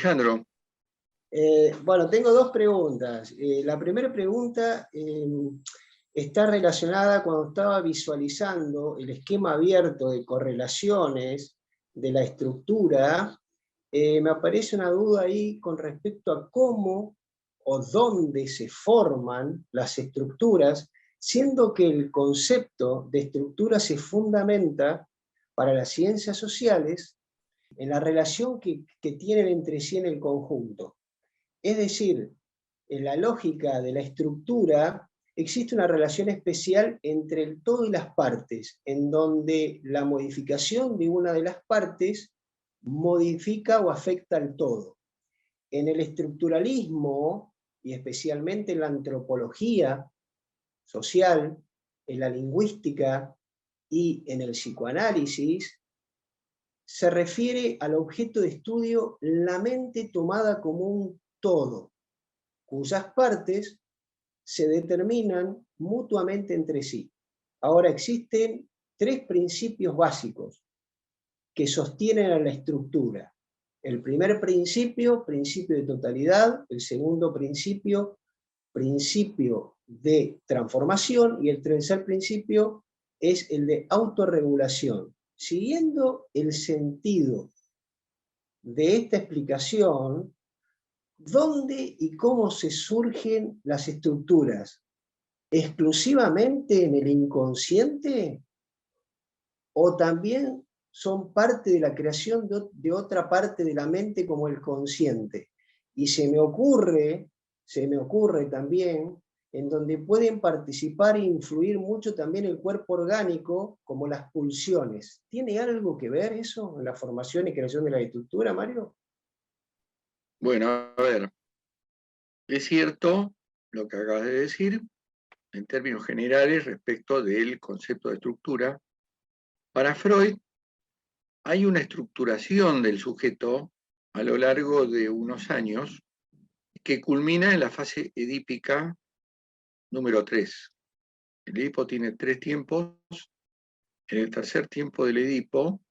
Alejandro. Bueno, tengo dos preguntas. La primera pregunta está relacionada cuando estaba visualizando el esquema abierto de correlaciones de la estructura. Me aparece una duda ahí con respecto a cómo o dónde se forman las estructuras, siendo que el concepto de estructura se fundamenta para las ciencias sociales en la relación que tienen entre sí en el conjunto. Es decir, en la lógica de la estructura existe una relación especial entre el todo y las partes, en donde la modificación de una de las partes modifica o afecta al todo. En el estructuralismo, y especialmente en la antropología social, en la lingüística y en el psicoanálisis, se refiere al objeto de estudio la mente tomada como un todo, cuyas partes se determinan mutuamente entre sí. Ahora existen tres principios básicos que sostienen a la estructura. El primer principio, principio de totalidad; el segundo principio, principio de transformación; y el tercer principio es el de autorregulación. Siguiendo el sentido de esta explicación, ¿dónde y cómo se surgen las estructuras? ¿Exclusivamente en el inconsciente? ¿O también son parte de la creación de otra parte de la mente como el consciente? Y se me ocurre también en donde pueden participar e influir mucho también el cuerpo orgánico, como las pulsiones. ¿Tiene algo que ver eso en la formación y creación de la estructura, Mario? Bueno, a ver, es cierto lo que acabas de decir en términos generales respecto del concepto de estructura. Para Freud hay una estructuración del sujeto a lo largo de unos años que culmina en la fase edípica número 3. El Edipo tiene 3 tiempos. En el tercer tiempo del Edipo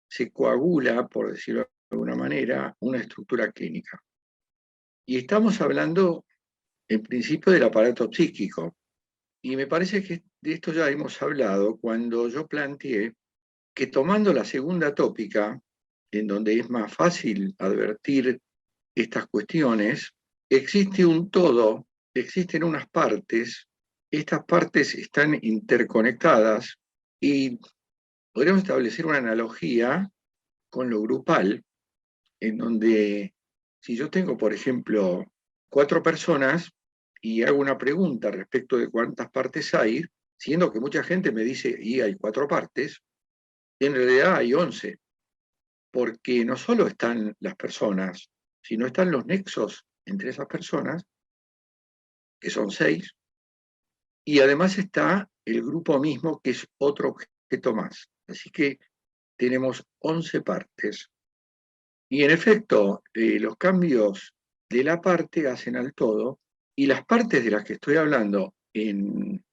se coagula, por decirlo de alguna manera, una estructura clínica. Y estamos hablando, en principio, del aparato psíquico. Y me parece que de esto ya hemos hablado cuando yo planteé que, tomando la segunda tópica, en donde es más fácil advertir estas cuestiones, existe un todo, existen unas partes, estas partes están interconectadas y podríamos establecer una analogía con lo grupal, en donde si yo tengo, por ejemplo, 4 personas y hago una pregunta respecto de cuántas partes hay, siendo que mucha gente me dice, y hay 4 partes, en realidad hay 11, porque no solo están las personas, sino están los nexos entre esas personas, que son 6, y además está el grupo mismo, que es otro objeto más. Así que tenemos 11 partes. Y en efecto, los cambios de la parte hacen al todo, y las partes de las que estoy hablando en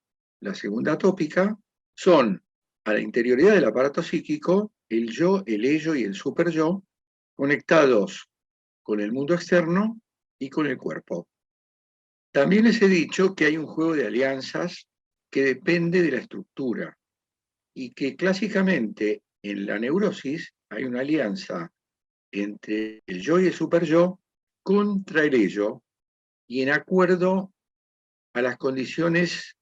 la segunda tópica son, a la interioridad del aparato psíquico, el yo, el ello y el superyo, conectados con el mundo externo y con el cuerpo. También les he dicho que hay un juego de alianzas que depende de la estructura, y que clásicamente en la neurosis hay una alianza entre el yo y el superyo contra el ello, y en acuerdo a las condiciones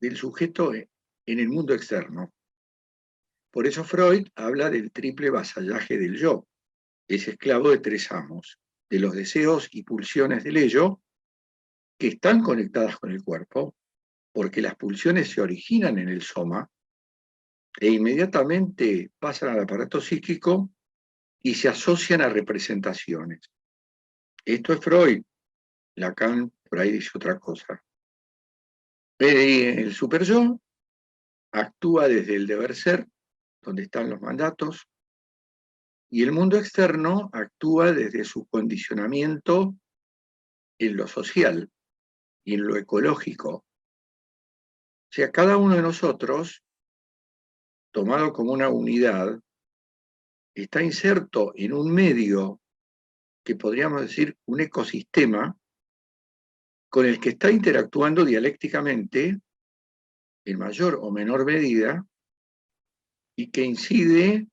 del sujeto en el mundo externo. Por eso Freud habla del triple vasallaje del yo. Es esclavo de 3 amos: de los deseos y pulsiones del ello, que están conectadas con el cuerpo, porque las pulsiones se originan en el soma e inmediatamente pasan al aparato psíquico y se asocian a representaciones. Esto es Freud. Lacan por ahí dice otra cosa. El superyo actúa desde el deber ser, donde están los mandatos, y el mundo externo actúa desde su condicionamiento en lo social y en lo ecológico. O sea, cada uno de nosotros, tomado como una unidad, está inserto en un medio que podríamos decir un ecosistema con el que está interactuando dialécticamente en mayor o menor medida y que incide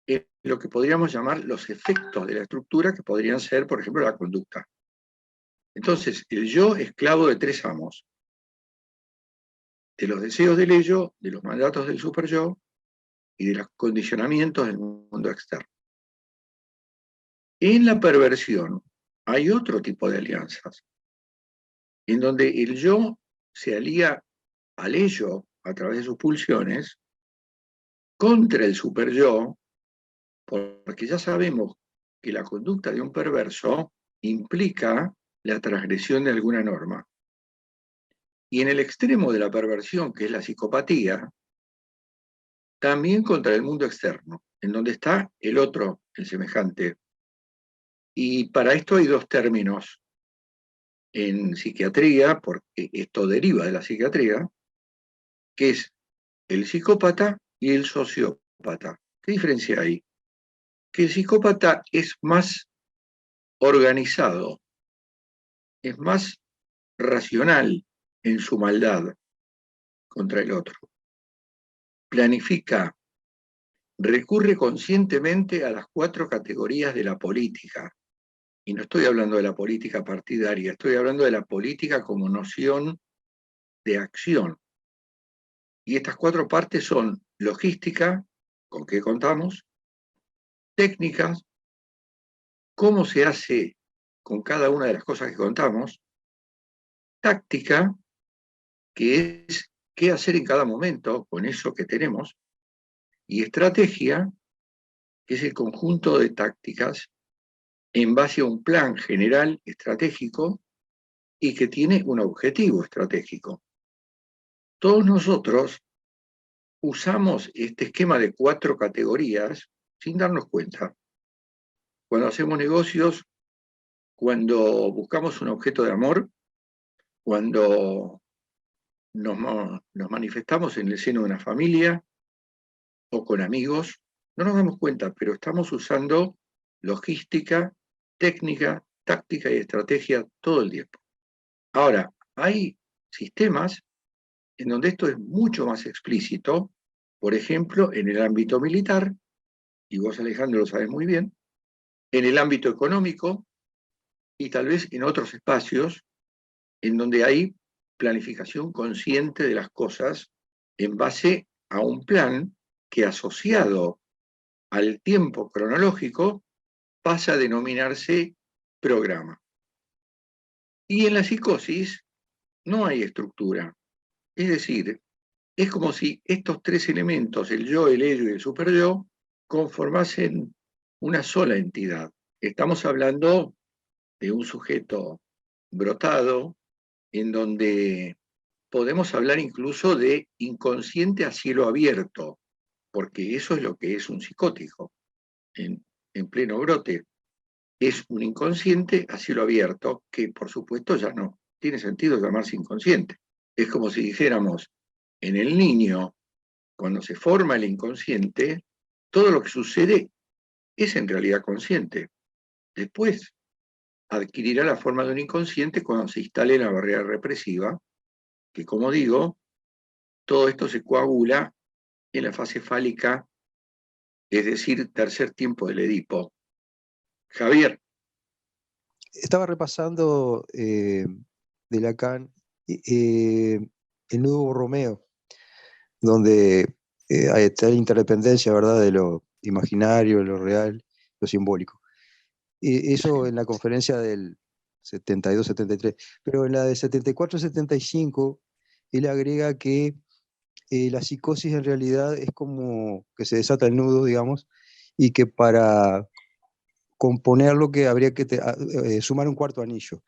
en lo que podríamos llamar los efectos de la estructura, que podrían ser, por ejemplo, la conducta. Entonces, el yo esclavo de tres amos: de los deseos del ello, de los mandatos del superyo y de los condicionamientos del mundo externo. En la perversión hay otro tipo de alianzas, en donde el yo se alía al ello a través de sus pulsiones contra el superyo, porque ya sabemos que la conducta de un perverso implica la transgresión de alguna norma. Y en el extremo de la perversión, que es la psicopatía, también contra el mundo externo, en donde está el otro, el semejante. Y para esto hay dos términos en psiquiatría, porque esto deriva de la psiquiatría, que es el psicópata y el sociópata. ¿Qué diferencia hay? Que el psicópata es más organizado, es más racional en su maldad contra el otro. Planifica, recurre conscientemente a las 4 categorías de la política. Y no estoy hablando de la política partidaria, estoy hablando de la política como noción de acción. Y estas 4 partes son logística, con qué contamos; técnicas, cómo se hace con cada una de las cosas que contamos; táctica, que es qué hacer en cada momento con eso que tenemos; y estrategia, que es el conjunto de tácticas en base a un plan general estratégico y que tiene un objetivo estratégico. Todos nosotros usamos este esquema de 4 categorías sin darnos cuenta. Cuando hacemos negocios, cuando buscamos un objeto de amor, cuando nos manifestamos en el seno de una familia o con amigos, no nos damos cuenta, pero estamos usando logística, técnica, táctica y estrategia todo el tiempo. Ahora, hay sistemas en donde esto es mucho más explícito, por ejemplo, en el ámbito militar, y vos, Alejandro, lo sabés muy bien, en el ámbito económico y tal vez en otros espacios en donde hay planificación consciente de las cosas en base a un plan que, asociado al tiempo cronológico, pasa a denominarse programa. Y en la psicosis no hay estructura. Es decir, es como si estos 3 elementos, el yo, el ello y el superyo, conformasen una sola entidad. Estamos hablando de un sujeto brotado, en donde podemos hablar incluso de inconsciente a cielo abierto, porque eso es lo que es un psicótico, en pleno brote. Es un inconsciente a cielo abierto, que por supuesto ya no tiene sentido llamarse inconsciente. Es como si dijéramos, en el niño, cuando se forma el inconsciente, todo lo que sucede es en realidad consciente. Después adquirirá la forma de un inconsciente cuando se instale la barrera represiva, que, como digo, todo esto se coagula en la fase fálica, es decir, tercer tiempo del Edipo. Javier. Estaba repasando de Lacan el nudo Borromeo, donde está la interdependencia, ¿verdad?, de lo imaginario, lo real, lo simbólico. Eso en la conferencia del 72-73, pero en la de 74-75, él agrega que la psicosis en realidad es como que se desata el nudo, digamos, y que para componerlo que habría que sumar un cuarto anillo.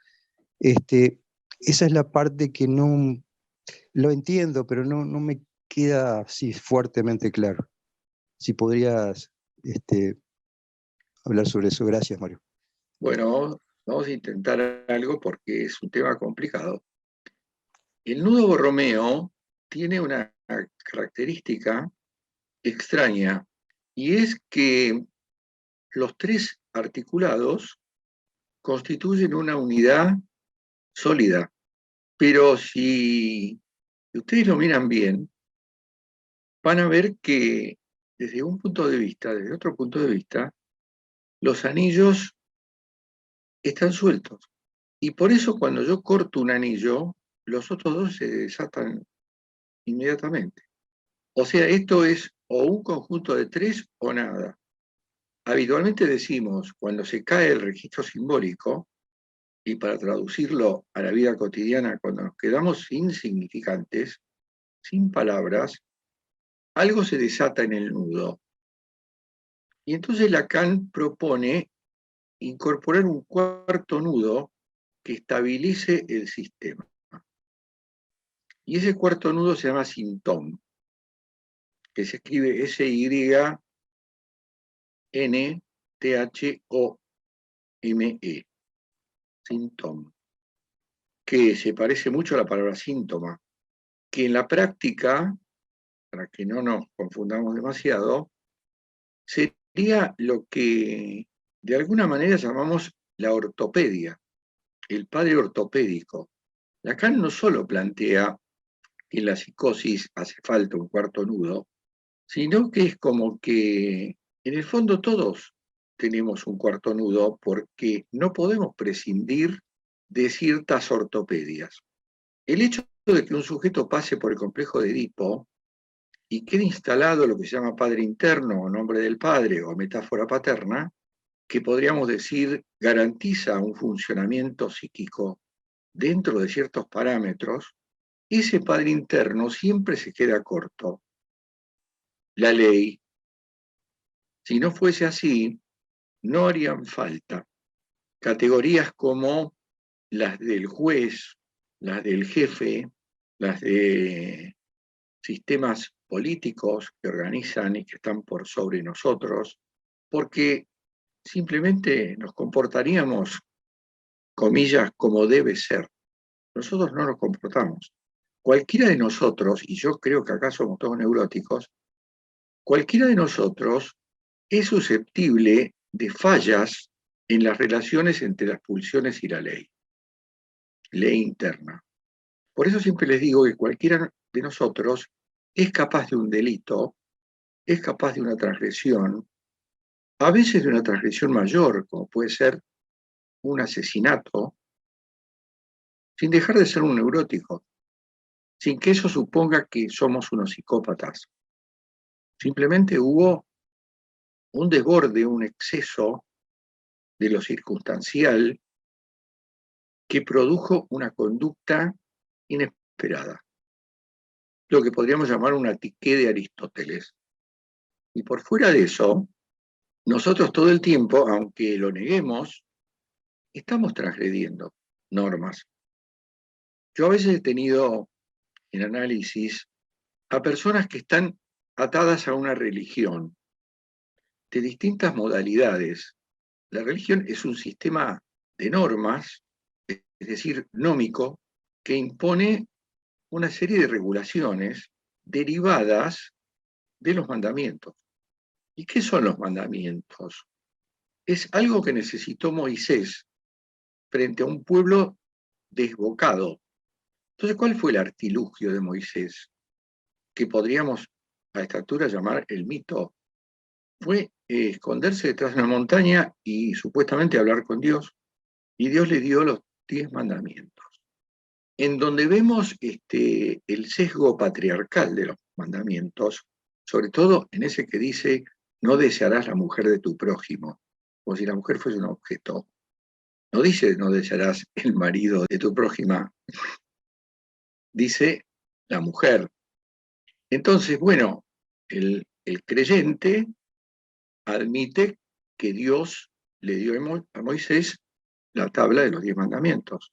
Esa es la parte que no lo entiendo, pero no me queda así fuertemente claro. Si podrías hablar sobre eso. Gracias, Mario. Bueno, vamos a intentar algo porque es un tema complicado. El nudo Borromeo tiene una característica extraña, y es que los 3 articulados constituyen una unidad sólida. Pero si ustedes lo miran bien, van a ver que desde un punto de vista, desde otro punto de vista, los anillos están sueltos. Y por eso cuando yo corto un anillo, los otros dos se desatan inmediatamente. O sea, esto es o un conjunto de tres o nada. Habitualmente decimos, cuando se cae el registro simbólico, y para traducirlo a la vida cotidiana, cuando nos quedamos insignificantes, sin palabras, algo se desata en el nudo. Y entonces Lacan propone incorporar un cuarto nudo que estabilice el sistema. Y ese cuarto nudo se llama sintoma, que se escribe S-Y-N-T-H-O-M-E, sintoma, que se parece mucho a la palabra síntoma, que en la práctica, para que no nos confundamos demasiado, sería lo que de alguna manera llamamos la ortopedia, el padre ortopédico. Lacan no solo plantea que en la psicosis hace falta un cuarto nudo, sino que es como que en el fondo todos tenemos un cuarto nudo porque no podemos prescindir de ciertas ortopedias. El hecho de que un sujeto pase por el complejo de Edipo y quede instalado lo que se llama padre interno o nombre del padre o metáfora paterna, que podríamos decir garantiza un funcionamiento psíquico dentro de ciertos parámetros, ese padre interno siempre se queda corto. La ley, si no fuese así, no harían falta categorías como las del juez, las del jefe, las de sistemas políticos que organizan y que están por sobre nosotros, porque simplemente nos comportaríamos, comillas, como debe ser. Nosotros no nos comportamos. Cualquiera de nosotros, y yo creo que acá somos todos neuróticos, cualquiera de nosotros es susceptible de fallas en las relaciones entre las pulsiones y la ley interna. Por eso siempre les digo que cualquiera de nosotros es capaz de un delito, es capaz de una transgresión, a veces de una transgresión mayor, como puede ser un asesinato, sin dejar de ser un neurótico, sin que eso suponga que somos unos psicópatas. Simplemente hubo un desborde, un exceso de lo circunstancial que produjo una conducta inesperada, lo que podríamos llamar una tiqué de Aristóteles. Y por fuera de eso, nosotros todo el tiempo, aunque lo neguemos, estamos transgrediendo normas. Yo a veces he tenido en análisis a personas que están atadas a una religión de distintas modalidades. La religión es un sistema de normas, es decir, nómico, que impone una serie de regulaciones derivadas de los mandamientos. ¿Y qué son los mandamientos? Es algo que necesitó Moisés frente a un pueblo desbocado. Entonces, ¿cuál fue el artilugio de Moisés? Que podríamos a esta altura llamar el mito. Fue esconderse detrás de una montaña y supuestamente hablar con Dios, y Dios le dio los 10 mandamientos. En donde vemos el sesgo patriarcal de los mandamientos, sobre todo en ese que dice, no desearás la mujer de tu prójimo, como si la mujer fuese un objeto. No dice, no desearás el marido de tu prójima, dice la mujer. Entonces, bueno, el creyente admite que Dios le dio a Moisés la tabla de los 10 mandamientos.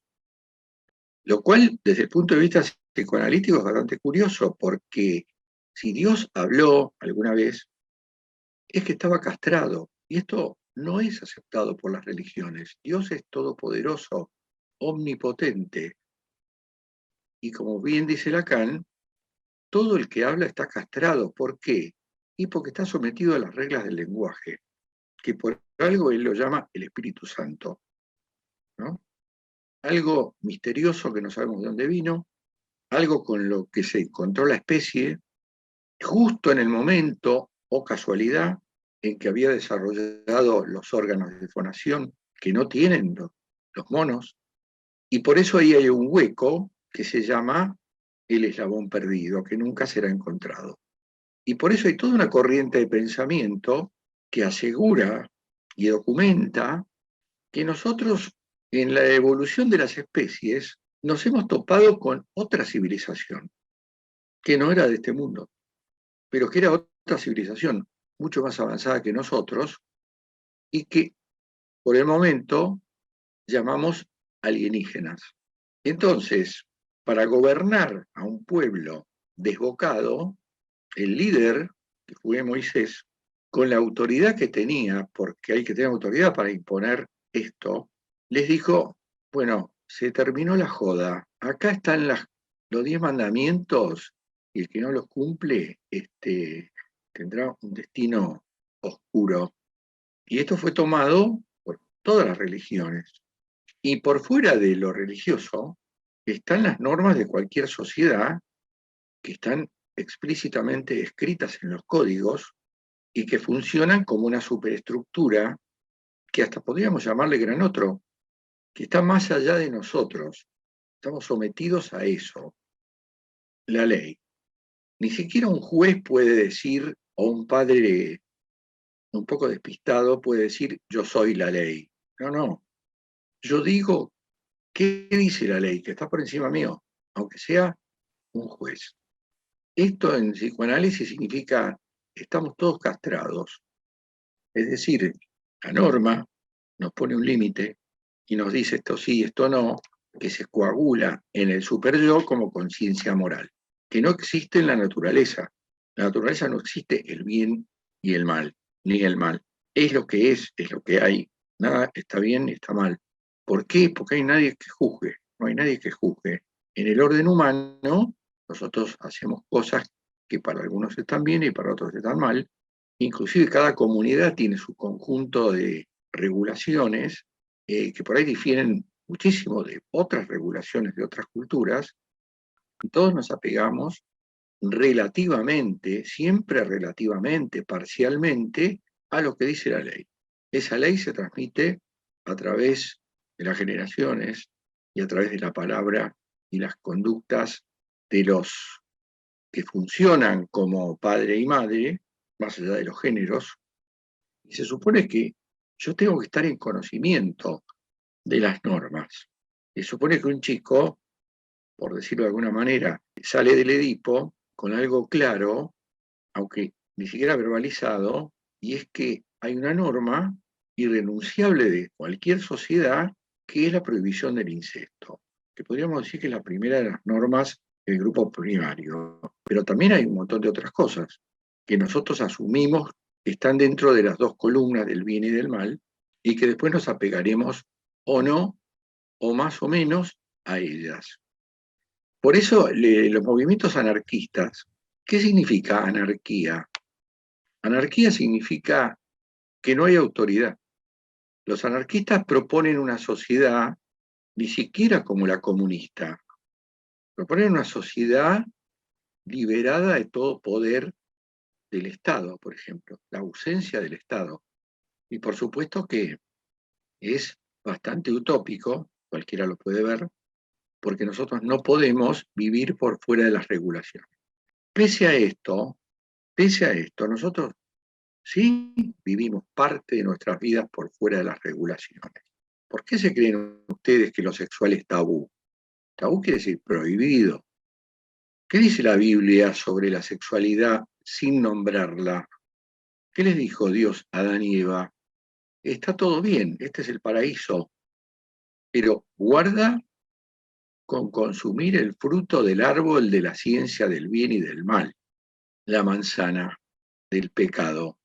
Lo cual, desde el punto de vista psicoanalítico, es bastante curioso, porque si Dios habló alguna vez, es que estaba castrado. Y esto no es aceptado por las religiones. Dios es todopoderoso, omnipotente. Y como bien dice Lacan, todo el que habla está castrado. ¿Por qué? Y porque está sometido a las reglas del lenguaje, que por algo él lo llama el Espíritu Santo, ¿no? Algo misterioso que no sabemos de dónde vino, algo con lo que se encontró la especie, justo en el momento o casualidad en que había desarrollado los órganos de fonación que no tienen los monos, y por eso ahí hay un hueco que se llama el eslabón perdido, que nunca será encontrado. Y por eso hay toda una corriente de pensamiento que asegura y documenta que nosotros en la evolución de las especies nos hemos topado con otra civilización, que no era de este mundo, pero que era otra civilización mucho más avanzada que nosotros y que por el momento llamamos alienígenas. Entonces, para gobernar a un pueblo desbocado, el líder, que fue Moisés, con la autoridad que tenía, porque hay que tener autoridad para imponer esto, les dijo, bueno, se terminó la joda, acá están los 10 mandamientos, y el que no los cumple tendrá un destino oscuro. Y esto fue tomado por todas las religiones. Y por fuera de lo religioso están las normas de cualquier sociedad que están explícitamente escritas en los códigos y que funcionan como una superestructura que hasta podríamos llamarle gran otro, que está más allá de nosotros. Estamos sometidos a eso, la ley. Ni siquiera un juez puede decir, o un padre un poco despistado puede decir, yo soy la ley. No, no. Yo digo, ¿qué dice la ley? Que está por encima mío, aunque sea un juez. Esto en psicoanálisis significa, estamos todos castrados. Es decir, la norma nos pone un límite y nos dice esto sí, esto no, que se coagula en el superyo como conciencia moral, que no existe en la naturaleza. En la naturaleza no existe el bien y el mal, ni el mal. Es lo que es lo que hay. Nada está bien ni está mal. ¿Por qué? Porque hay nadie que juzgue, no hay nadie que juzgue. En el orden humano, nosotros hacemos cosas que para algunos están bien y para otros están mal. Inclusive cada comunidad tiene su conjunto de regulaciones que por ahí difieren muchísimo de otras regulaciones de otras culturas, y todos nos apegamos relativamente, siempre relativamente, parcialmente, a lo que dice la ley. Esa ley se transmite a través de las generaciones y a través de la palabra y las conductas de los que funcionan como padre y madre, más allá de los géneros, y se supone que yo tengo que estar en conocimiento de las normas. Se supone que un chico, por decirlo de alguna manera, sale del Edipo con algo claro, aunque ni siquiera verbalizado, y es que hay una norma irrenunciable de cualquier sociedad que es la prohibición del incesto, que podríamos decir que es la primera de las normas del grupo primario. Pero también hay un montón de otras cosas que nosotros asumimos que están dentro de las dos columnas del bien y del mal, y que después nos apegaremos o no, o más o menos, a ellas. Por eso los movimientos anarquistas, ¿qué significa anarquía? Anarquía significa que no hay autoridad. Los anarquistas proponen una sociedad, ni siquiera como la comunista, proponen una sociedad liberada de todo poder del Estado, por ejemplo, la ausencia del Estado. Y por supuesto que es bastante utópico, cualquiera lo puede ver, porque nosotros no podemos vivir por fuera de las regulaciones. Pese a esto, nosotros sí vivimos parte de nuestras vidas por fuera de las regulaciones. ¿Por qué se creen ustedes que lo sexual es tabú? Tabú quiere decir prohibido. ¿Qué dice la Biblia sobre la sexualidad sin nombrarla? ¿Qué les dijo Dios a Adán y Eva? Está todo bien, este es el paraíso, pero guarda con consumir el fruto del árbol de la ciencia del bien y del mal, la manzana del pecado.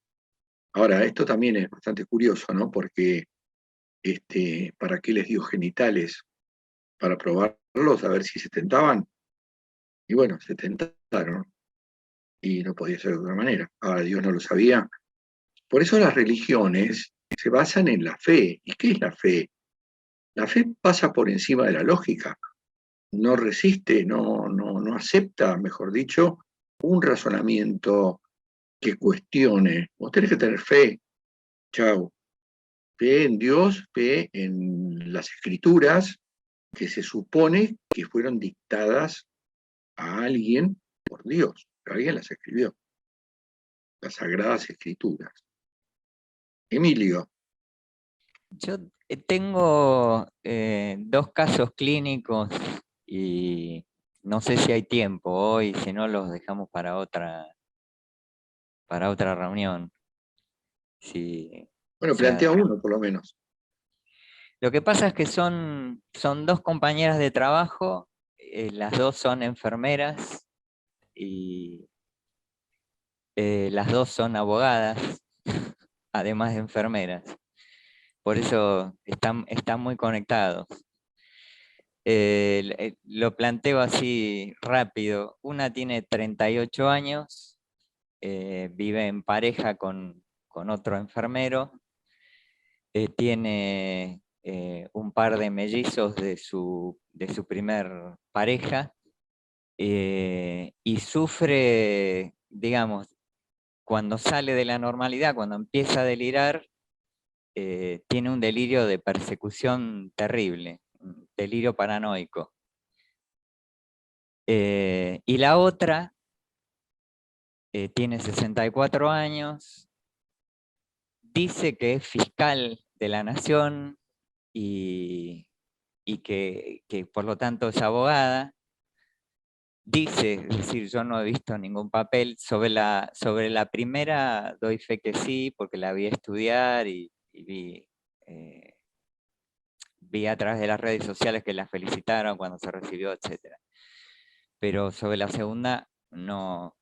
Ahora, esto también es bastante curioso, ¿no? Porque, ¿para qué les dio genitales? Para probarlos, a ver si se tentaban. Y bueno, se tentaron. Y no podía ser de otra manera. Ahora, Dios no lo sabía. Por eso las religiones se basan en la fe. ¿Y qué es la fe? La fe pasa por encima de la lógica, no resiste, no acepta, mejor dicho, un razonamiento que cuestione. Vos tenés que tener fe, chau. Fe en Dios, fe en las escrituras, que se supone que fueron dictadas a alguien por Dios, pero alguien las escribió, las sagradas escrituras. Emilio. Yo tengo dos casos clínicos y no sé si hay tiempo hoy, si no los dejamos para otra reunión. Bueno, o sea, plantea uno por lo menos. Lo que pasa es que son dos compañeras de trabajo, las dos son enfermeras y las dos son abogadas, además de enfermeras. Por eso están muy conectados. Lo planteo así rápido. Una tiene 38 años, vive en pareja con otro enfermero, tiene un par de mellizos de su primer pareja y sufre, digamos, cuando sale de la normalidad, cuando empieza a delirar, tiene un delirio de persecución terrible, un delirio paranoico. Y la otra tiene 64 años, dice que es fiscal de la nación y que por lo tanto es abogada. Dice, es decir, yo no he visto ningún papel, sobre la primera doy fe que sí, porque la vi estudiar y vi a través de las redes sociales que la felicitaron cuando se recibió, etc. Pero sobre la segunda no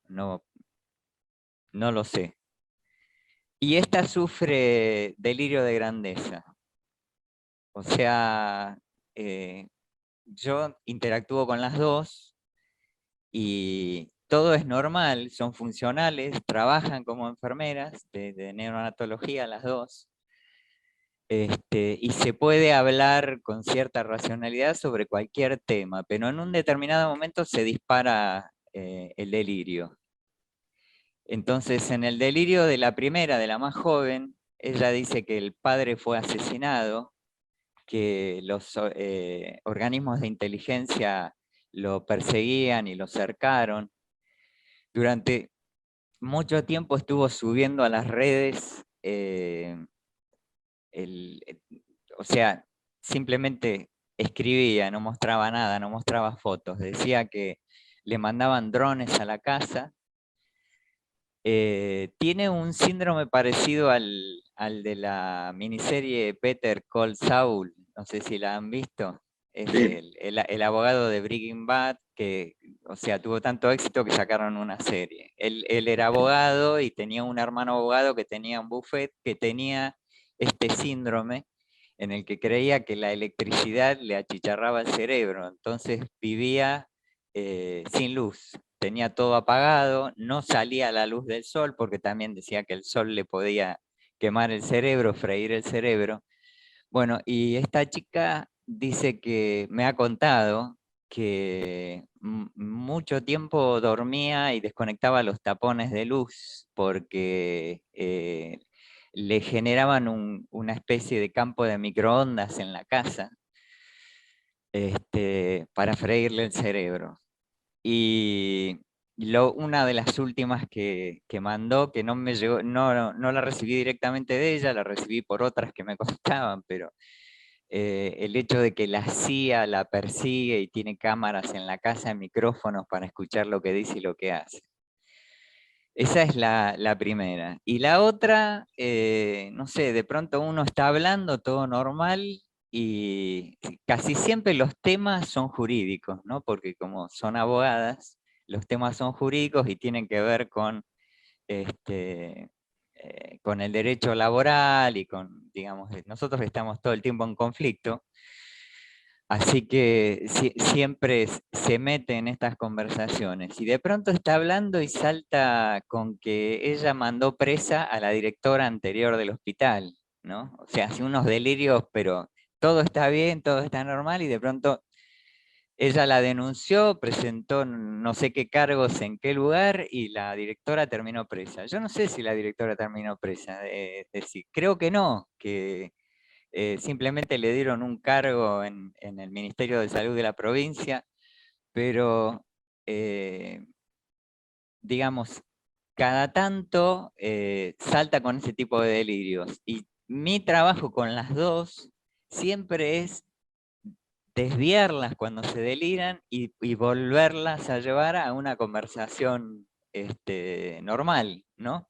lo sé. Y esta sufre delirio de grandeza. O sea, yo interactúo con las dos y todo es normal, son funcionales, trabajan como enfermeras de neonatología las dos. Y se puede hablar con cierta racionalidad sobre cualquier tema, pero en un determinado momento se dispara el delirio. Entonces, en el delirio de la primera, de la más joven, ella dice que el padre fue asesinado, que los organismos de inteligencia lo perseguían y lo cercaron. Durante mucho tiempo estuvo subiendo a las redes, o sea, simplemente escribía, no mostraba nada, no mostraba fotos. Decía que le mandaban drones a la casa. Tiene un síndrome parecido al de la miniserie Better Call Saul, no sé si la han visto. Es Sí. el abogado de Breaking Bad, que, o sea, tuvo tanto éxito que sacaron una serie. Él era abogado y tenía un hermano abogado que tenía un buffet que tenía este síndrome en el que creía que la electricidad le achicharraba el cerebro, entonces vivía sin luz, tenía todo apagado, no salía a la luz del sol porque también decía que el sol le podía quemar el cerebro, freír el cerebro. Bueno, y esta chica dice que me ha contado que mucho tiempo dormía y desconectaba los tapones de luz porque le generaban una especie de campo de microondas en la casa para freírle el cerebro. Y una de las últimas que mandó, que no me llegó, no la recibí directamente de ella, la recibí por otras que me contaban, pero el hecho de que la CIA la persigue y tiene cámaras en la casa, micrófonos para escuchar lo que dice y lo que hace. Esa es la primera. Y la otra, no sé, de pronto uno está hablando todo normal y casi siempre los temas son jurídicos, ¿no? Porque como son abogadas, los temas son jurídicos y tienen que ver con el derecho laboral y con, digamos, nosotros estamos todo el tiempo en conflicto. Así que siempre se mete en estas conversaciones y de pronto está hablando y salta con que ella mandó presa a la directora anterior del hospital. ¿no? O sea, hace unos delirios, pero todo está bien, todo está normal, y de pronto ella la denunció, presentó no sé qué cargos en qué lugar, y la directora terminó presa. Yo no sé si la directora terminó presa, es decir, creo que no, que simplemente le dieron un cargo en el Ministerio de Salud de la provincia, pero digamos, cada tanto salta con ese tipo de delirios. Y mi trabajo con las dos siempre es desviarlas cuando se deliran y volverlas a llevar a una conversación normal, ¿no?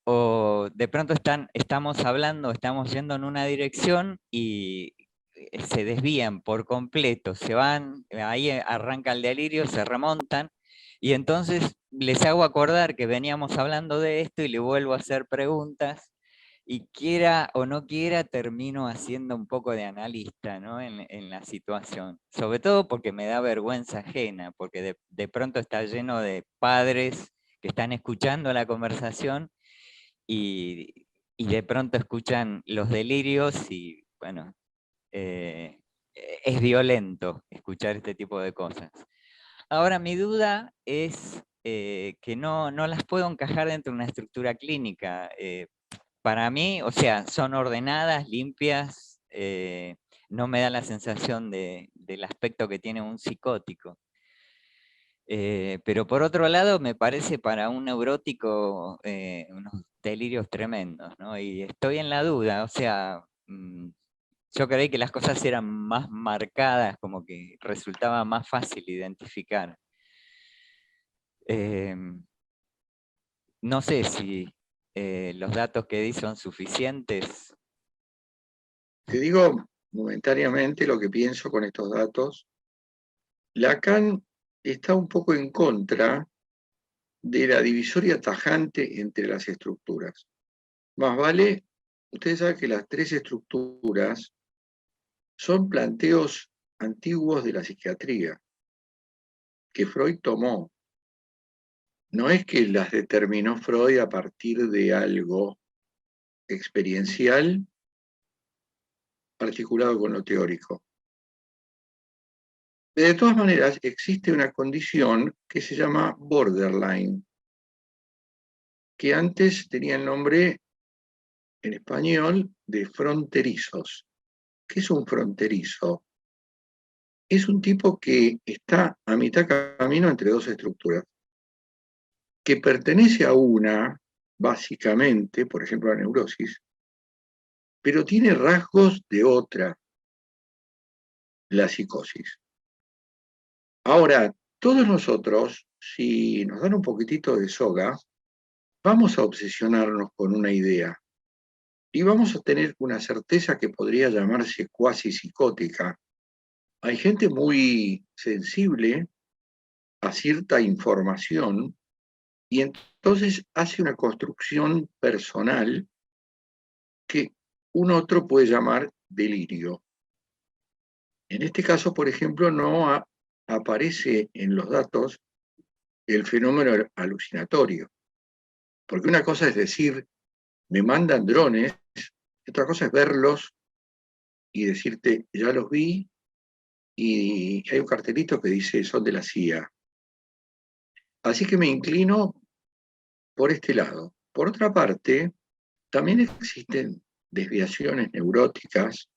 O de pronto estamos hablando, estamos yendo en una dirección y se desvían por completo, se van, ahí arranca el delirio, se remontan, y entonces les hago acordar que veníamos hablando de esto y le vuelvo a hacer preguntas, y quiera o no quiera termino haciendo un poco de analista, ¿no? en la situación, sobre todo porque me da vergüenza ajena, porque de pronto está lleno de padres que están escuchando la conversación y de pronto escuchan los delirios y bueno, es violento escuchar este tipo de cosas. Ahora, mi duda es que no las puedo encajar dentro de una estructura clínica. Para mí, o sea, son ordenadas, limpias, no me da la sensación del aspecto que tiene un psicótico. Pero por otro lado, me parece para un neurótico unos delirios tremendos, ¿no? Y estoy en la duda, o sea, yo creí que las cosas eran más marcadas, como que resultaba más fácil identificar. No sé si los datos que di son suficientes. Te digo momentáneamente lo que pienso con estos datos. Lacan está un poco en contra de la divisoria tajante entre las estructuras. Más vale, ustedes saben que las tres estructuras son planteos antiguos de la psiquiatría, que Freud tomó. No es que las determinó Freud a partir de algo experiencial articulado con lo teórico. De todas maneras, existe una condición que se llama borderline, que antes tenía el nombre en español de fronterizos. ¿Qué es un fronterizo? Es un tipo que está a mitad camino entre dos estructuras, que pertenece a una, básicamente, por ejemplo, la neurosis, pero tiene rasgos de otra, la psicosis. Ahora, todos nosotros, si nos dan un poquitito de soga, vamos a obsesionarnos con una idea y vamos a tener una certeza que podría llamarse cuasi psicótica. Hay gente muy sensible a cierta información y entonces hace una construcción personal que un otro puede llamar delirio. En este caso, por ejemplo, no aparece en los datos el fenómeno alucinatorio, porque una cosa es decir, me mandan drones, y otra cosa es verlos y decirte, ya los vi, y hay un cartelito que dice, son de la CIA. Así que me inclino por este lado. Por otra parte, también existen desviaciones neuróticas,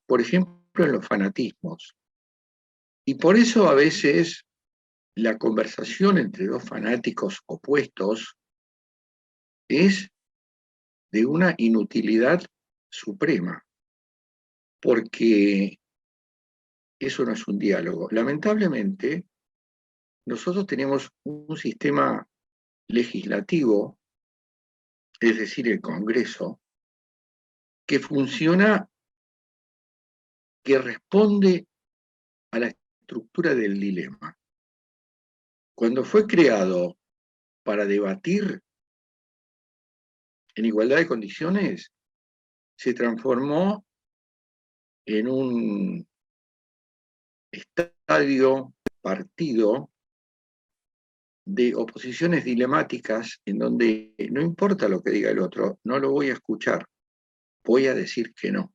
por ejemplo, en los fanatismos. Y por eso a veces la conversación entre dos fanáticos opuestos es de una inutilidad suprema, porque eso no es un diálogo. Lamentablemente, nosotros tenemos un sistema legislativo, es decir, el Congreso, que funciona, que responde a la estructura del dilema. Cuando fue creado para debatir en igualdad de condiciones, se transformó en un estadio, partido de oposiciones dilemáticas en donde no importa lo que diga el otro, no lo voy a escuchar. voy a decir que no.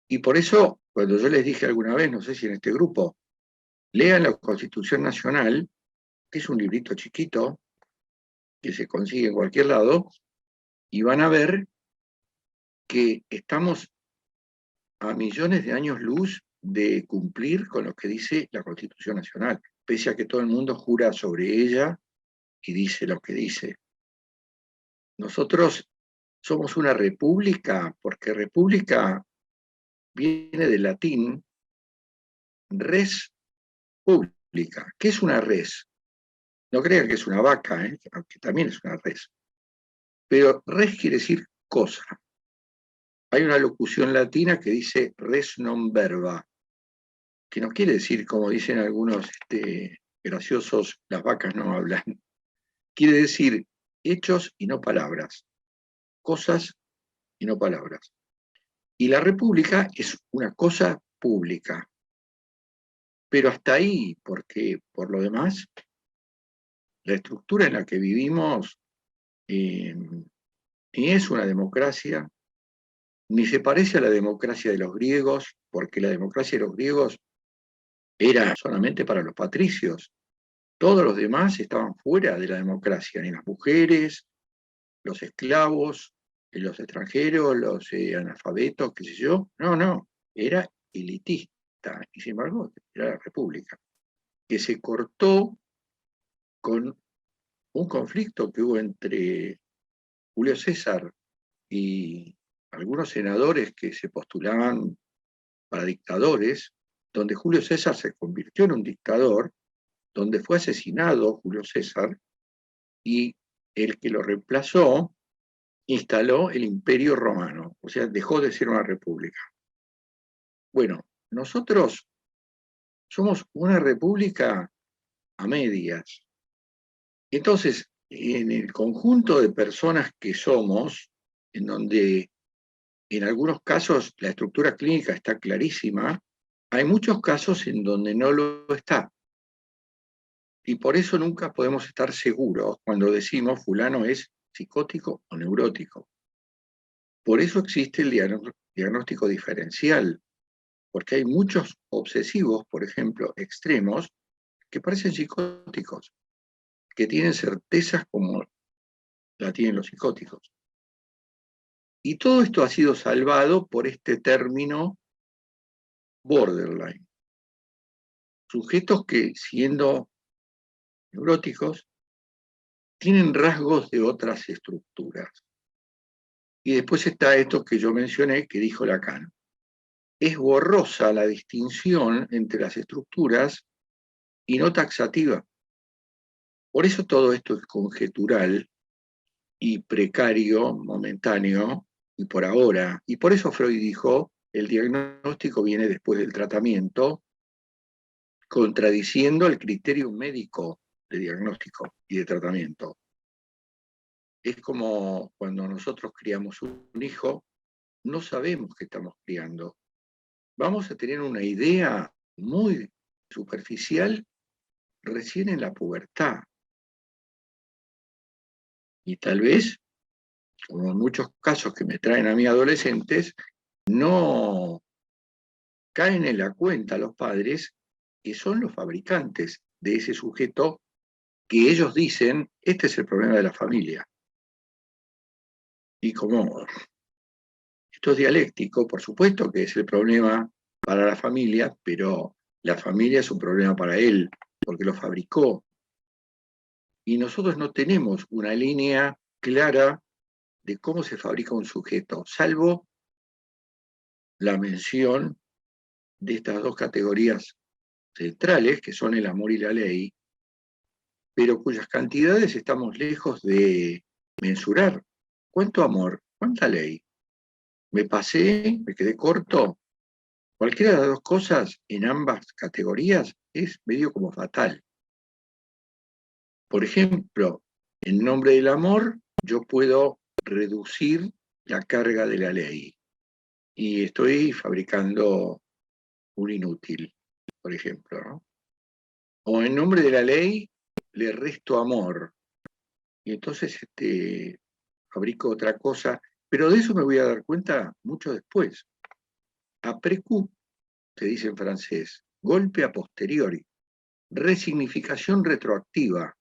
Y por eso, cuando yo les dije alguna vez, no sé si en este grupo, lean la Constitución Nacional, que es un librito chiquito, que se consigue en cualquier lado, y van a ver que estamos a millones de años luz de cumplir con lo que dice la Constitución Nacional, pese a que todo el mundo jura sobre ella y dice lo que dice. Nosotros somos una república, porque república viene del latín res publica. ¿Qué es una res? No crean que es una vaca, aunque también es una res. Pero res quiere decir cosa. Hay una locución latina que dice res non verba, que no quiere decir, como dicen algunos graciosos, las vacas no hablan. Quiere decir hechos y no palabras, cosas y no palabras. Y la república es una cosa pública. Pero hasta ahí, porque por lo demás, la estructura en la que vivimos ni es una democracia, ni se parece a la democracia de los griegos, porque la democracia de los griegos era solamente para los patricios. Todos los demás estaban fuera de la democracia, ni las mujeres, los esclavos, los extranjeros, los analfabetos, qué sé yo. No, era elitista, y sin embargo era la república, que se cortó con un conflicto que hubo entre Julio César y algunos senadores que se postulaban para dictadores, donde Julio César se convirtió en un dictador, donde fue asesinado Julio César, y el que lo reemplazó instaló el Imperio Romano, o sea, dejó de ser una república. Bueno, nosotros somos una república a medias. Entonces, en el conjunto de personas que somos, en donde en algunos casos la estructura clínica está clarísima, hay muchos casos en donde no lo está. Y por eso nunca podemos estar seguros cuando decimos fulano es psicótico o neurótico. Por eso existe el diagnóstico diferencial, porque hay muchos obsesivos, por ejemplo, extremos, que parecen psicóticos, que tienen certezas como la tienen los psicóticos. Y todo esto ha sido salvado por este término borderline. Sujetos que, siendo neuróticos, tienen rasgos de otras estructuras. Y después está esto que yo mencioné, que dijo Lacan. Es borrosa la distinción entre las estructuras y no taxativa. Por eso todo esto es conjetural y precario, momentáneo, y por ahora. Y por eso Freud dijo, el diagnóstico viene después del tratamiento, contradiciendo el criterio médico de diagnóstico y de tratamiento. Es como cuando nosotros criamos un hijo, no sabemos qué estamos criando. Vamos a tener una idea muy superficial recién en la pubertad. Y tal vez, como en muchos casos que me traen a mí adolescentes, no caen en la cuenta los padres que son los fabricantes de ese sujeto que ellos dicen, este es el problema de la familia. Y como esto es dialéctico, por supuesto que es el problema para la familia, pero la familia es un problema para él, porque lo fabricó. Y nosotros no tenemos una línea clara de cómo se fabrica un sujeto, salvo la mención de estas dos categorías centrales, que son el amor y la ley, pero cuyas cantidades estamos lejos de mensurar. ¿Cuánto amor? ¿Cuánta ley? ¿Me pasé? ¿Me quedé corto? Cualquiera de las dos cosas en ambas categorías es medio como fatal. Por ejemplo, en nombre del amor, yo puedo reducir la carga de la ley y estoy fabricando un inútil, por ejemplo, ¿no? O en nombre de la ley le resto amor y entonces fabrico otra cosa Pero de eso me voy a dar cuenta mucho después. Après coup, se dice en francés, golpe a posteriori, resignificación retroactiva.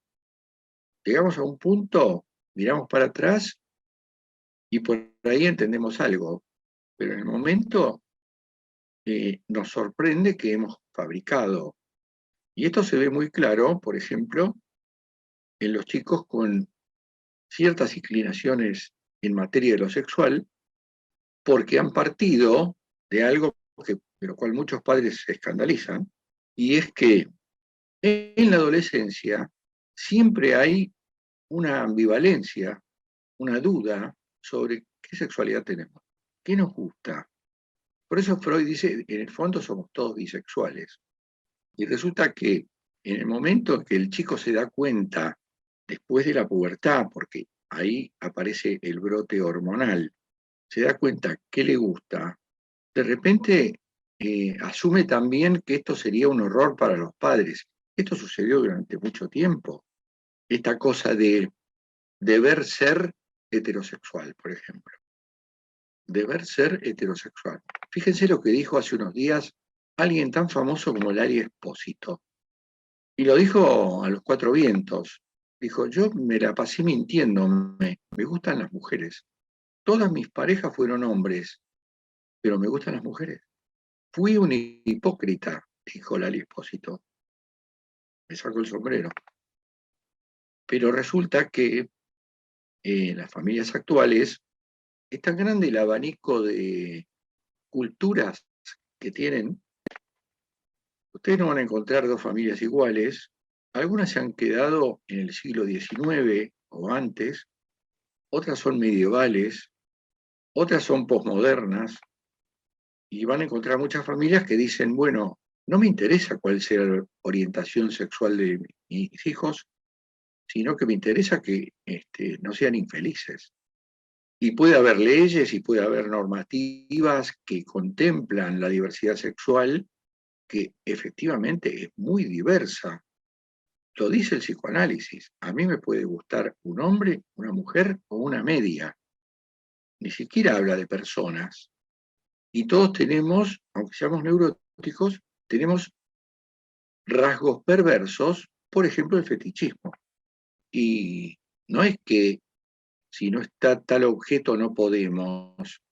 Llegamos a un punto, miramos para atrás y por ahí entendemos algo, pero en el momento nos sorprende que hemos fabricado. Y esto se ve muy claro, por ejemplo, en los chicos con ciertas inclinaciones en materia de lo sexual, porque han partido de algo de lo cual muchos padres se escandalizan, y es que en la adolescencia siempre hay una ambivalencia, una duda sobre qué sexualidad tenemos, qué nos gusta. Por eso Freud dice, en el fondo somos todos bisexuales. Y resulta que en el momento en que el chico se da cuenta, después de la pubertad, porque ahí aparece el brote hormonal, se da cuenta qué le gusta, de repente asume también que esto sería un horror para los padres. Esto sucedió durante mucho tiempo. Esta cosa de deber ser heterosexual, por ejemplo. Deber ser heterosexual. Fíjense lo que dijo hace unos días alguien tan famoso como Lali Espósito. Y lo dijo a los cuatro vientos. Dijo, yo me la pasé mintiéndome, me gustan las mujeres. Todas mis parejas fueron hombres, pero me gustan las mujeres. Fui un hipócrita, dijo Lali Espósito. Me sacó el sombrero. Pero resulta que en las familias actuales es tan grande el abanico de culturas que tienen. Ustedes no van a encontrar dos familias iguales. Algunas se han quedado en el siglo XIX o antes, otras son medievales, otras son posmodernas, y van a encontrar muchas familias que dicen, bueno, no me interesa cuál sea la orientación sexual de mis hijos, sino que me interesa que no sean infelices. Y puede haber leyes y puede haber normativas que contemplan la diversidad sexual, que efectivamente es muy diversa. Lo dice el psicoanálisis. A mí me puede gustar un hombre, una mujer o una media. Ni siquiera habla de personas. Y todos tenemos, aunque seamos neuróticos, tenemos rasgos perversos, por ejemplo, el fetichismo. Y no es que si no está tal objeto no podemos,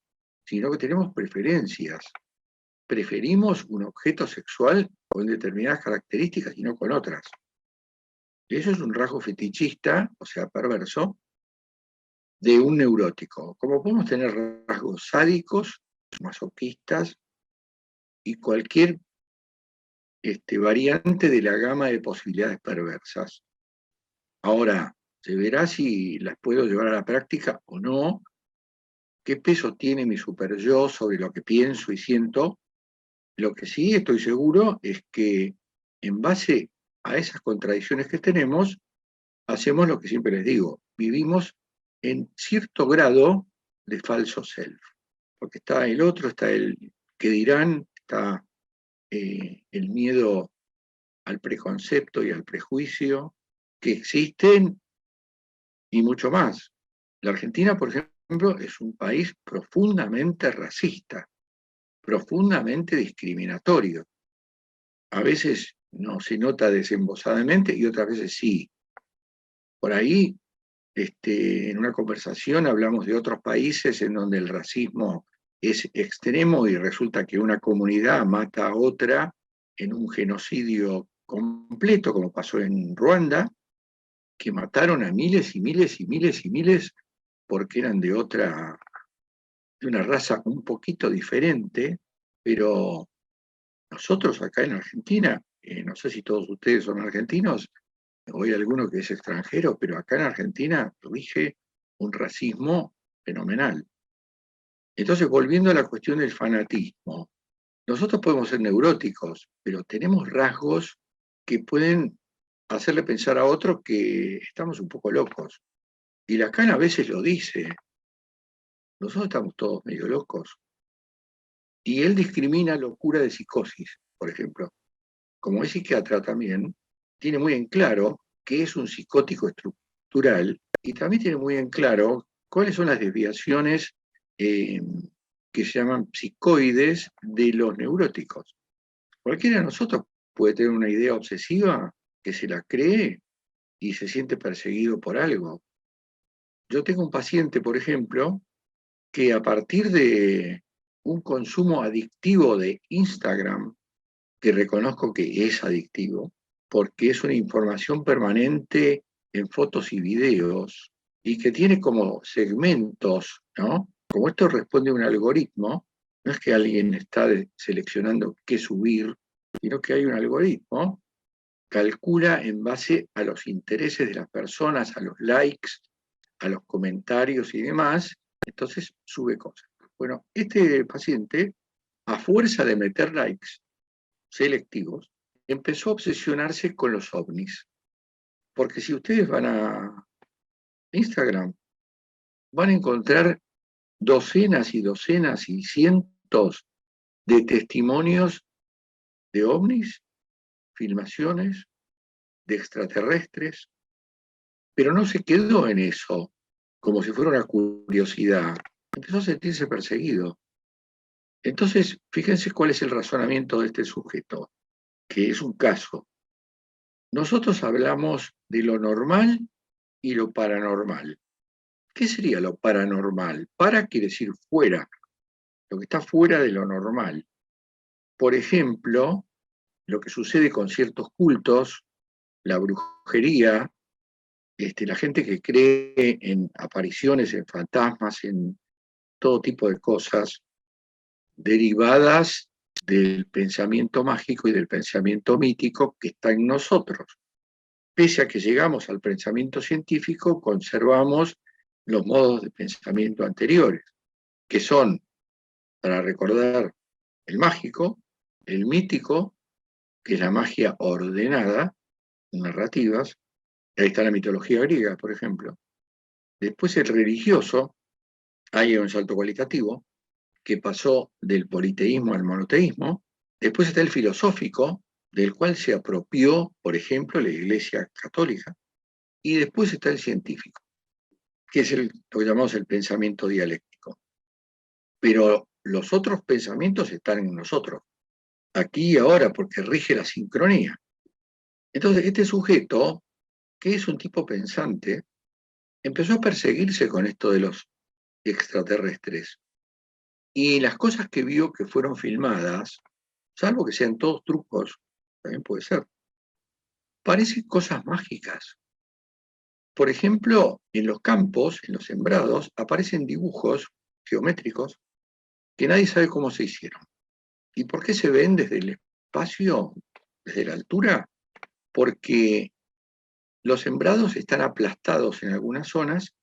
sino que tenemos preferencias. Preferimos un objeto sexual con determinadas características y no con otras. Eso es un rasgo fetichista, o sea, perverso, de un neurótico. Como podemos tener rasgos sádicos, masoquistas y cualquier variante de la gama de posibilidades perversas. Ahora, se verá si las puedo llevar a la práctica o no, qué peso tiene mi superyo sobre lo que pienso y siento. Lo que sí estoy seguro es que en base a esas contradicciones que tenemos, hacemos lo que siempre les digo, vivimos en cierto grado de falso self, porque está el otro, está el que dirán, está el miedo al preconcepto y al prejuicio, que existen y mucho más. La Argentina, por ejemplo, es un país profundamente racista, profundamente discriminatorio. A veces no se nota desembosadamente y otras veces sí. Por ahí, en una conversación hablamos de otros países en donde el racismo es extremo y resulta que una comunidad mata a otra en un genocidio completo, como pasó en Ruanda, que mataron a miles y miles y miles y miles porque eran de una raza un poquito diferente, pero nosotros acá en Argentina, no sé si todos ustedes son argentinos, o hay alguno que es extranjero, pero acá en Argentina rige un racismo fenomenal. Entonces, volviendo a la cuestión del fanatismo, nosotros podemos ser neuróticos, pero tenemos rasgos que pueden hacerle pensar a otro que estamos un poco locos. Y Lacan a veces lo dice, nosotros estamos todos medio locos. Y él discrimina locura de psicosis, por ejemplo. Como es psiquiatra también, tiene muy en claro qué es un psicótico estructural y también tiene muy en claro cuáles son las desviaciones que se llaman psicoides de los neuróticos. Cualquiera de nosotros puede tener una idea obsesiva que se la cree y se siente perseguido por algo. Yo tengo un paciente, por ejemplo, que a partir de un consumo adictivo de Instagram, que reconozco que es adictivo, porque es una información permanente en fotos y videos, y que tiene como segmentos, ¿no? Como esto responde a un algoritmo, no es que alguien está seleccionando qué subir, sino que hay un algoritmo, calcula en base a los intereses de las personas, a los likes, a los comentarios y demás, entonces sube cosas. Bueno, este paciente, a fuerza de meter likes selectivos, empezó a obsesionarse con los ovnis. Porque si ustedes van a Instagram, van a encontrar docenas y docenas y cientos de testimonios de ovnis, filmaciones, de extraterrestres, pero no se quedó en eso, como si fuera una curiosidad. Empezó a sentirse perseguido. Entonces, fíjense cuál es el razonamiento de este sujeto, que es un caso. Nosotros hablamos de lo normal y lo paranormal. ¿Qué sería lo paranormal? Para quiere decir fuera, lo que está fuera de lo normal. Por ejemplo, lo que sucede con ciertos cultos, la brujería, la gente que cree en apariciones, en fantasmas, en todo tipo de cosas derivadas del pensamiento mágico y del pensamiento mítico que está en nosotros. Pese a que llegamos al pensamiento científico, conservamos los modos de pensamiento anteriores, que son, para recordar, el mágico, el mítico, que es la magia ordenada, narrativas, ahí está la mitología griega, por ejemplo. Después el religioso, hay un salto cualitativo, que pasó del politeísmo al monoteísmo. Después está el filosófico, del cual se apropió, por ejemplo, la Iglesia Católica. Y después está el científico, que es lo que llamamos el pensamiento dialéctico. Pero los otros pensamientos están en nosotros, aquí y ahora, porque rige la sincronía. Entonces, este sujeto, que es un tipo pensante, empezó a perseguirse con esto de los extraterrestres. Y las cosas que vio que fueron filmadas, salvo que sean todos trucos, también puede ser, parecen cosas mágicas. Por ejemplo, en los campos, en los sembrados, aparecen dibujos geométricos que nadie sabe cómo se hicieron. ¿Y por qué se ven desde el espacio, desde la altura? Porque los sembrados están aplastados en algunas zonas,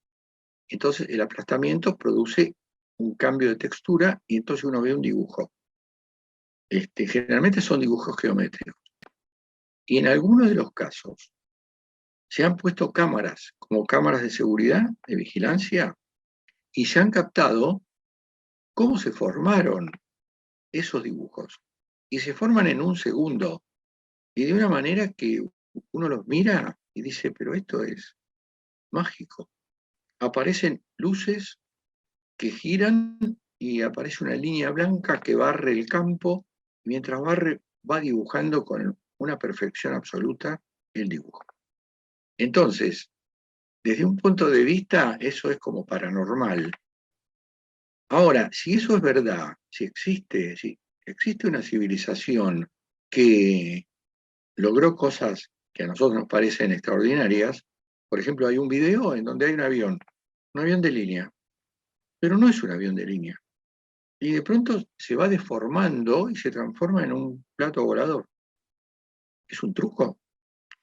entonces el aplastamiento produce un cambio de textura y entonces uno ve un dibujo. Generalmente son dibujos geométricos. Y en algunos de los casos se han puesto cámaras, como cámaras de seguridad, de vigilancia, y se han captado cómo se formaron esos dibujos. Y se forman en un segundo, y de una manera que uno los mira y dice, pero esto es mágico. Aparecen luces que giran y aparece una línea blanca que barre el campo, y mientras barre va dibujando con una perfección absoluta el dibujo. Entonces, desde un punto de vista, eso es como paranormal. Ahora, si eso es verdad, si existe una civilización que logró cosas que a nosotros nos parecen extraordinarias, por ejemplo, hay un video en donde hay un avión de línea, pero no es un avión de línea. Y de pronto se va deformando y se transforma en un plato volador. ¿Es un truco?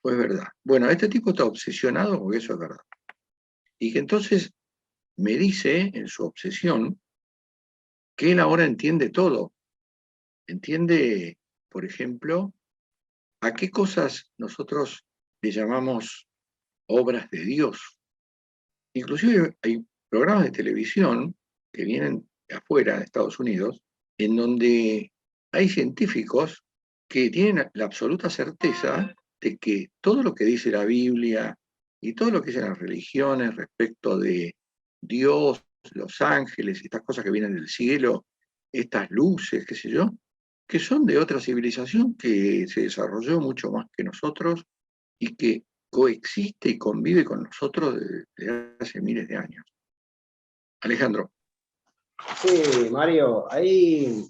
¿O es verdad? Bueno, este tipo está obsesionado porque eso es verdad. Y que entonces me dice, en su obsesión, que él ahora entiende todo. Entiende, por ejemplo, a qué cosas nosotros le llamamos obras de Dios. Inclusive hay programas de televisión que vienen de afuera, de Estados Unidos, en donde hay científicos que tienen la absoluta certeza de que todo lo que dice la Biblia y todo lo que dicen las religiones respecto de Dios los ángeles, estas cosas que vienen del cielo, estas luces, qué sé yo, que son de otra civilización que se desarrolló mucho más que nosotros y que coexiste y convive con nosotros desde hace miles de años. Alejandro. Sí, Mario, ahí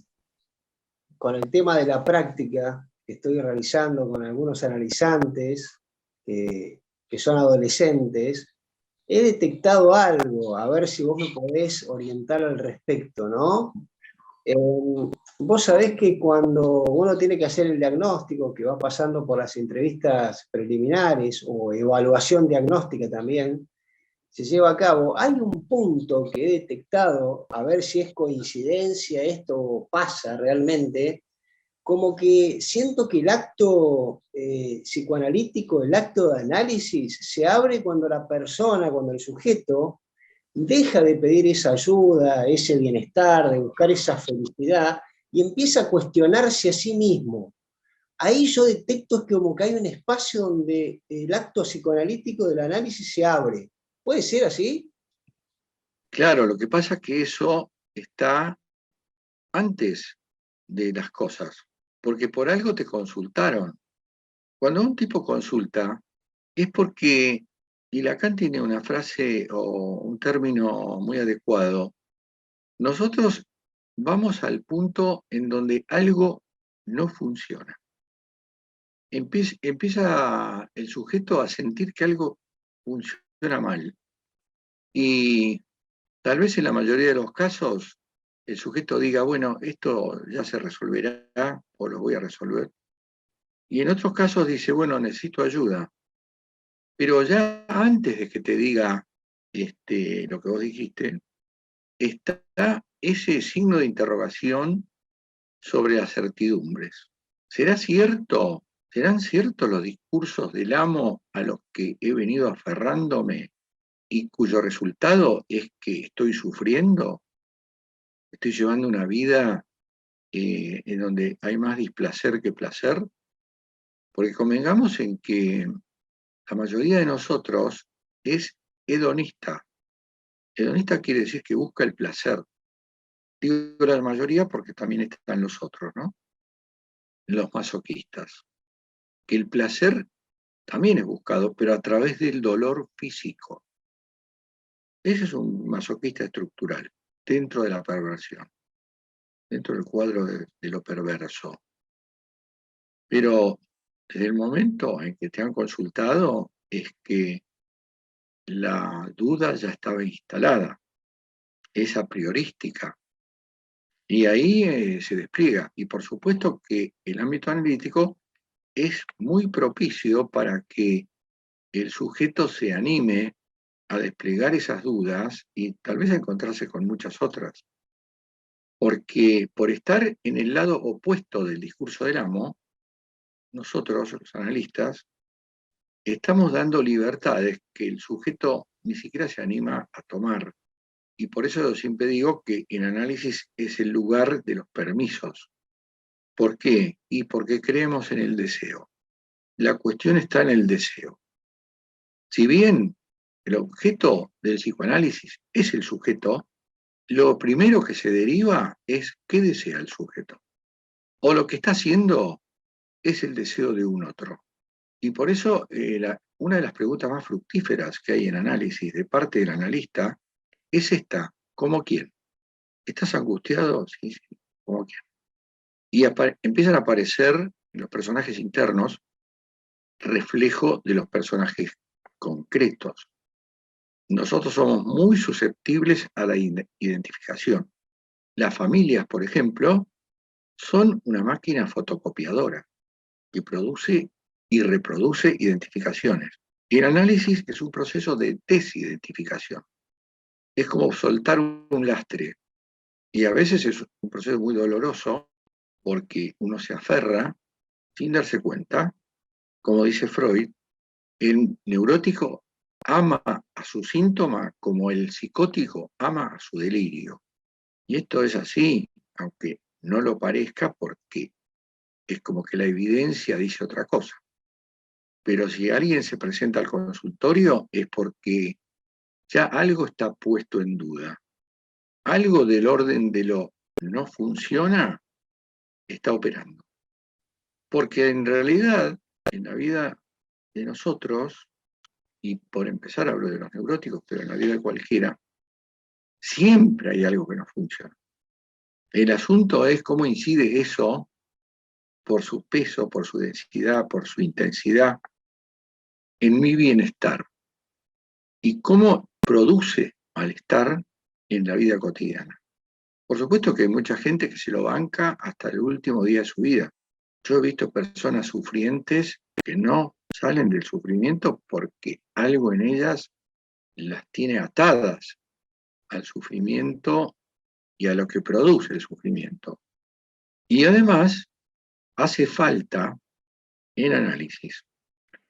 con el tema de la práctica que estoy realizando con algunos analizantes que son adolescentes, he detectado algo, a ver si vos me podés orientar al respecto, ¿no? Vos sabés que cuando uno tiene que hacer el diagnóstico, que va pasando por las entrevistas preliminares o evaluación diagnóstica también, se lleva a cabo, hay un punto que he detectado, a ver si es coincidencia, esto pasa realmente, como que siento que el acto psicoanalítico, el acto de análisis, se abre cuando la persona, cuando el sujeto deja de pedir esa ayuda, ese bienestar, de buscar esa felicidad, y empieza a cuestionarse a sí mismo. Ahí yo detecto que como que hay un espacio donde el acto psicoanalítico del análisis se abre. ¿Puede ser así? Claro, lo que pasa es que eso está antes de las cosas, porque por algo te consultaron. Cuando un tipo consulta, es porque, y Lacan tiene una frase o un término muy adecuado, nosotros vamos al punto en donde algo no funciona. Empieza el sujeto a sentir que algo funciona mal. Y tal vez en la mayoría de los casos el sujeto diga, bueno, esto ya se resolverá o lo voy a resolver. Y en otros casos dice, bueno, necesito ayuda. Pero ya antes de que te diga lo que vos dijiste, está ese signo de interrogación sobre las certidumbres. ¿Será cierto? ¿Serán ciertos los discursos del amo a los que he venido aferrándome y cuyo resultado es que estoy sufriendo? ¿Estoy llevando una vida en donde hay más displacer que placer? Porque convengamos en que la mayoría de nosotros es hedonista. Hedonista quiere decir que busca el placer. Digo la mayoría porque también están los otros, ¿no? Los masoquistas. Que el placer también es buscado, pero a través del dolor físico. Ese es un masoquista estructural, dentro de la perversión, dentro del cuadro de lo perverso. Pero desde el momento en que te han consultado, es que la duda ya estaba instalada, es a priorística. Y ahí se despliega. Y por supuesto que el ámbito analítico es muy propicio para que el sujeto se anime a desplegar esas dudas y tal vez a encontrarse con muchas otras. Porque por estar en el lado opuesto del discurso del amo, nosotros, los analistas, estamos dando libertades que el sujeto ni siquiera se anima a tomar. Y por eso yo siempre digo que el análisis es el lugar de los permisos. ¿Por qué? Y porque creemos en el deseo. La cuestión está en el deseo. Si bien el objeto del psicoanálisis es el sujeto, lo primero que se deriva es qué desea el sujeto. O lo que está haciendo es el deseo de un otro. Y por eso una de las preguntas más fructíferas que hay en análisis de parte del analista es esta: ¿cómo quién? ¿Estás angustiado? Sí, sí, ¿cómo quién? Y empiezan a aparecer en los personajes internos reflejo de los personajes concretos. Nosotros somos muy susceptibles a la identificación. Las familias, por ejemplo, son una máquina fotocopiadora que produce y reproduce identificaciones. Y el análisis es un proceso de desidentificación. Es como soltar un lastre. Y a veces es un proceso muy doloroso porque uno se aferra sin darse cuenta. Como dice Freud, el neurótico ama a su síntoma como el psicótico ama a su delirio. Y esto es así, aunque no lo parezca, porque es como que la evidencia dice otra cosa. Pero si alguien se presenta al consultorio es porque ya algo está puesto en duda. algo del orden de lo no funciona está operando. Porque en realidad, en la vida de nosotros, y por empezar hablo de los neuróticos, pero en la vida de cualquiera, siempre hay algo que no funciona. El asunto es cómo incide eso por su peso, por su densidad, por su intensidad, en mi bienestar. Y cómo produce malestar en la vida cotidiana. Por supuesto que hay mucha gente que se lo banca hasta el último día de su vida. Yo he visto personas sufrientes que no salen del sufrimiento porque algo en ellas las tiene atadas al sufrimiento y a lo que produce el sufrimiento. Y además hace falta en análisis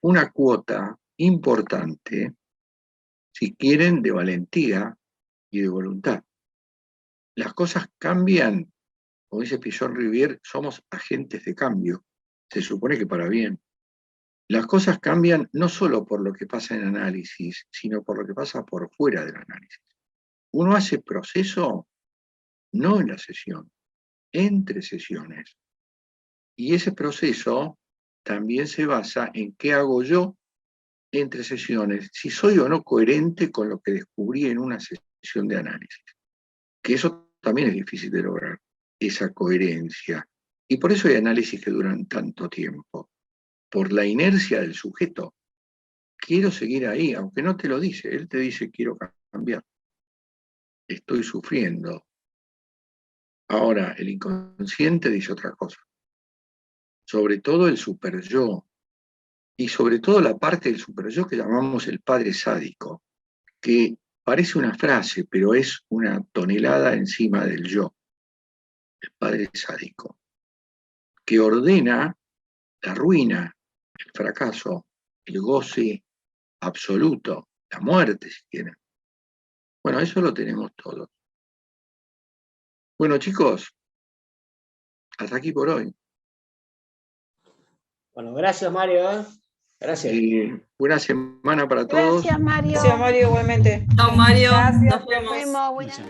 una cuota importante, si quieren, de valentía y de voluntad. Las cosas cambian, como dice Pillon Rivière, somos agentes de cambio, se supone que para bien. Las cosas cambian no solo por lo que pasa en análisis, sino por lo que pasa por fuera del análisis. Uno hace proceso no en la sesión, entre sesiones. Y ese proceso también se basa en qué hago yo entre sesiones, si soy o no coherente con lo que descubrí en una sesión de análisis. Que eso también es difícil de lograr, esa coherencia. Y por eso hay análisis que duran tanto tiempo. Por la inercia del sujeto. Quiero seguir ahí, aunque no te lo dice. Él te dice, quiero cambiar. Estoy sufriendo. Ahora, el inconsciente dice otra cosa. Sobre todo el superyo. Y sobre todo la parte del superyo que llamamos el padre sádico. Que parece una frase, pero es una tonelada encima del yo. El padre sádico. Que ordena la ruina, el fracaso, el goce absoluto, la muerte, si quieren. Bueno, eso lo tenemos todos. Bueno, chicos, hasta aquí por hoy. Bueno, gracias, Mario. Gracias. Buena semana para todos. Gracias, Mario. Gracias, Mario, igualmente. Chao, Mario. Gracias, Nos vemos. Buenas.